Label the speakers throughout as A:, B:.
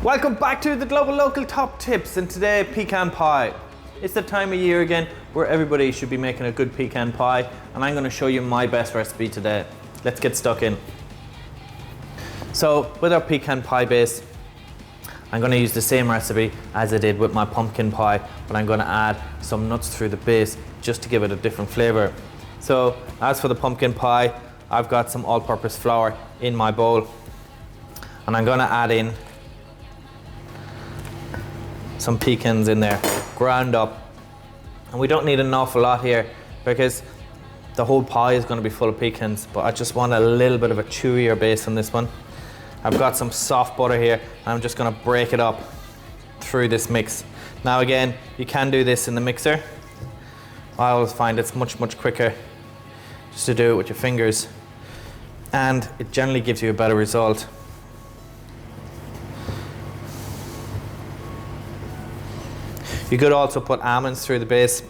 A: Welcome back to the Global Local Top Tips, and today pecan pie. It's the time of year again where everybody should be making a good pecan pie, and I'm going to show you my best recipe today. Let's get stuck in. So with our pecan pie base, I'm going to use the same recipe as I did with my pumpkin pie, but I'm going to add some nuts through the base just to give it a different flavour. So as for the pumpkin pie, I've got some all-purpose flour in my bowl, and I'm going to add in some pecans in there, ground up. And we don't need an awful lot here because the whole pie is going to be full of pecans, but I just want a little bit of a chewier base on this one. I've got some soft butter here, and I'm just going to break it up through this mix. Now again, you can do this in the mixer. I always find it's much quicker just to do it with your fingers, and it generally gives you a better result. You could also put almonds through the base,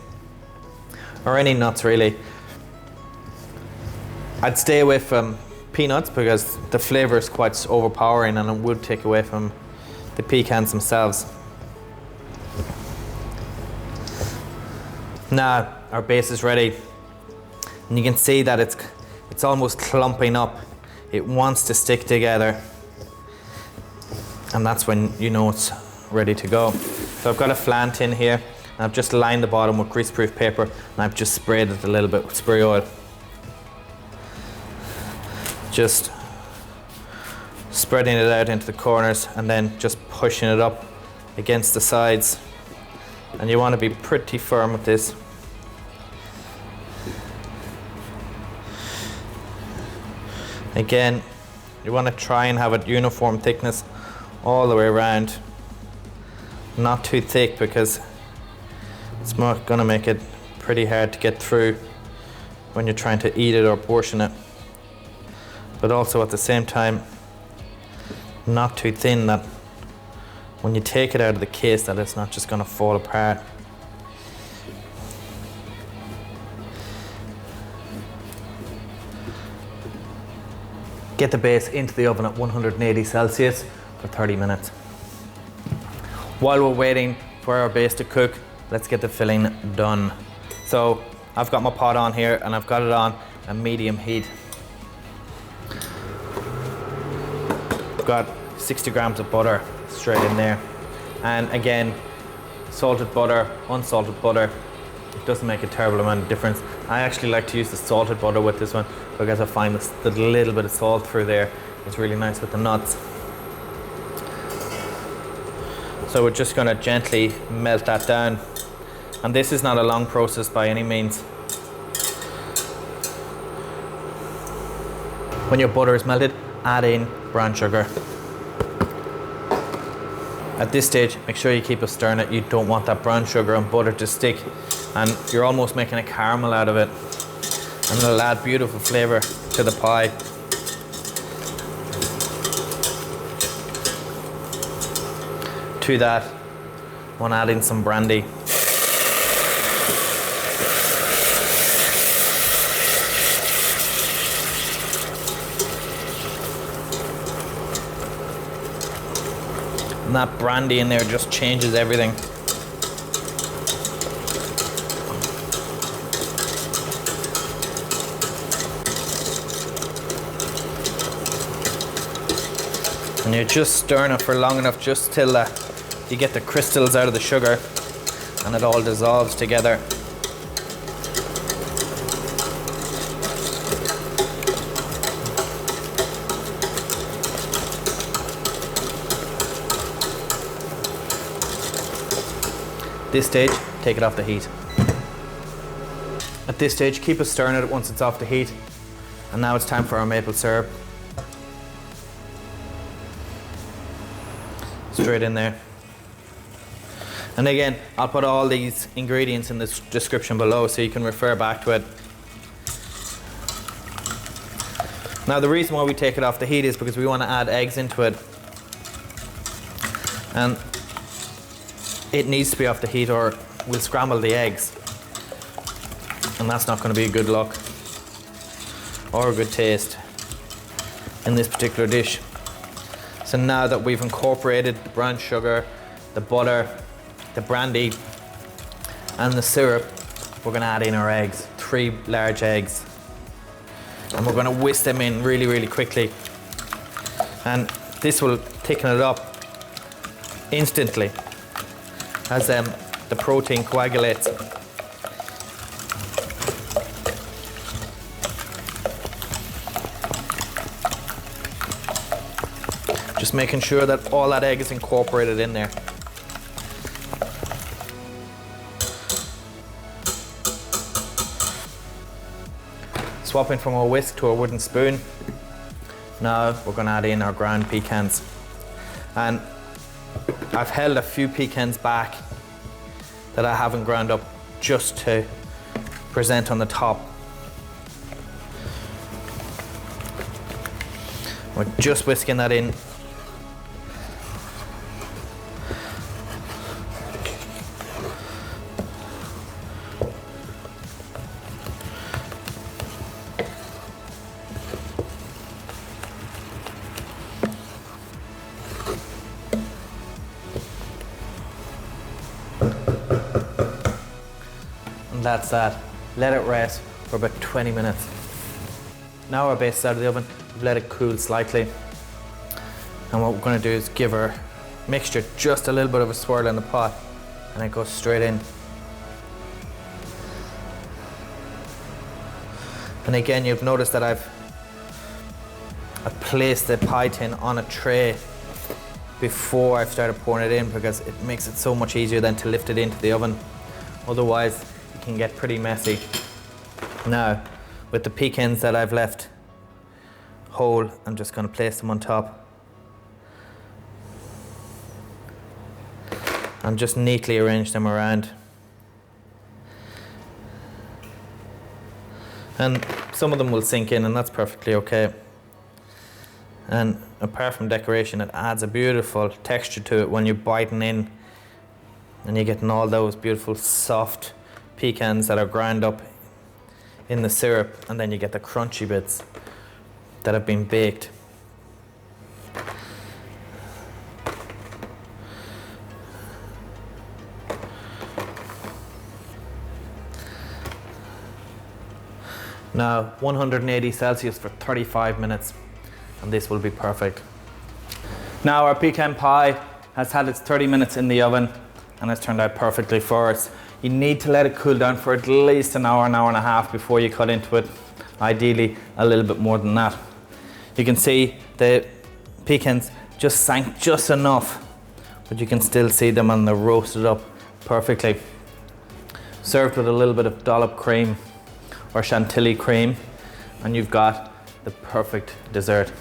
A: or any nuts really. I'd stay away from peanuts because the flavour is quite overpowering and it would take away from the pecans themselves. Now our base is ready, and you can see that it's almost clumping up. It wants to stick together, and that's when you know it's ready to go. So I've got a flan tin here, and I've just lined the bottom with greaseproof paper, and I've just sprayed it a little bit with spray oil. Just spreading it out into the corners and then just pushing it up against the sides. And you want to be pretty firm with this. Again, you want to try and have a uniform thickness all the way around. Not too thick because it's going to make it pretty hard to get through when you're trying to eat it or portion it. But also at the same time, not too thin that when you take it out of the case that it's not just going to fall apart. Get the base into the oven at 180 Celsius for 30 minutes. While we're waiting for our base to cook, let's get the filling done. So I've got my pot on here, and I've got it on a medium heat. I've got 60 grams of butter straight in there. And again, salted butter, unsalted butter, it doesn't make a terrible amount of difference. I actually like to use the salted butter with this one because I find the little bit of salt through there is really nice with the nuts. So we're just going to gently melt that down. And this is not a long process by any means. When your butter is melted, add in brown sugar. At this stage, make sure you keep a stirring it. You don't want that brown sugar and butter to stick, and you're almost making a caramel out of it. And it'll add beautiful flavour to the pie. To that, I want to add in some brandy. And that brandy in there just changes everything. And you're just stirring it for long enough just till you get the crystals out of the sugar and it all dissolves together. At this stage, take it off the heat. At this stage, keep stirring it once it's off the heat. And now it's time for our maple syrup. Straight in there. And again, I'll put all these ingredients in the description below so you can refer back to it. Now the reason why we take it off the heat is because we want to add eggs into it. And it needs to be off the heat or we'll scramble the eggs. And that's not going to be a good look or a good taste in this particular dish. So now that we've incorporated the brown sugar, the butter, the brandy, and the syrup, we're gonna add in our eggs, 3 large eggs. And we're gonna whisk them in really, really quickly. And this will thicken it up instantly as the protein coagulates. Just making sure that all that egg is incorporated in there. Swapping from our whisk to a wooden spoon. Now we're going to add in our ground pecans. And I've held a few pecans back that I haven't ground up just to present on the top. We're just whisking that in. And that's that. Let it rest for about 20 minutes. Now our base is out of the oven. We've let it cool slightly. And what we're going to do is give our mixture just a little bit of a swirl in the pot, and it goes straight in. And again, you've noticed that I've placed the pie tin on a tray before I've started pouring it in, because it makes it so much easier than to lift it into the oven. Otherwise, it can get pretty messy. Now, with the pecans that I've left whole, I'm just going to place them on top. And just neatly arrange them around. And some of them will sink in, and that's perfectly okay. And apart from decoration, it adds a beautiful texture to it when you're biting in and you're getting all those beautiful soft pecans that are ground up in the syrup, and then you get the crunchy bits that have been baked. Now 180 Celsius for 35 minutes, and this will be perfect. Now our pecan pie has had its 30 minutes in the oven and it's turned out perfectly for us. You need to let it cool down for at least an hour and a half before you cut into it. Ideally a little bit more than that. You can see the pecans just sank just enough, but you can still see them, and they're roasted up perfectly. Served with a little bit of dollop cream or chantilly cream, and you've got the perfect dessert.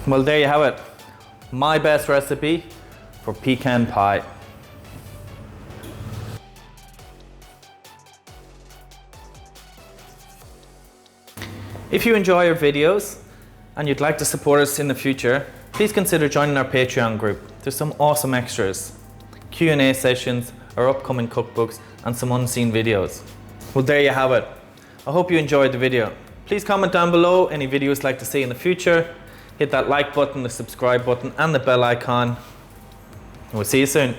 A: Well, there you have it. My best recipe for pecan pie. If you enjoy our videos and you'd like to support us in the future, please consider joining our Patreon group. There's some awesome extras, Q&A sessions, our upcoming cookbooks, and some unseen videos. Well, there you have it. I hope you enjoyed the video. Please comment down below any videos you'd like to see in the future. Hit that like button, the subscribe button, and the bell icon. We'll see you soon.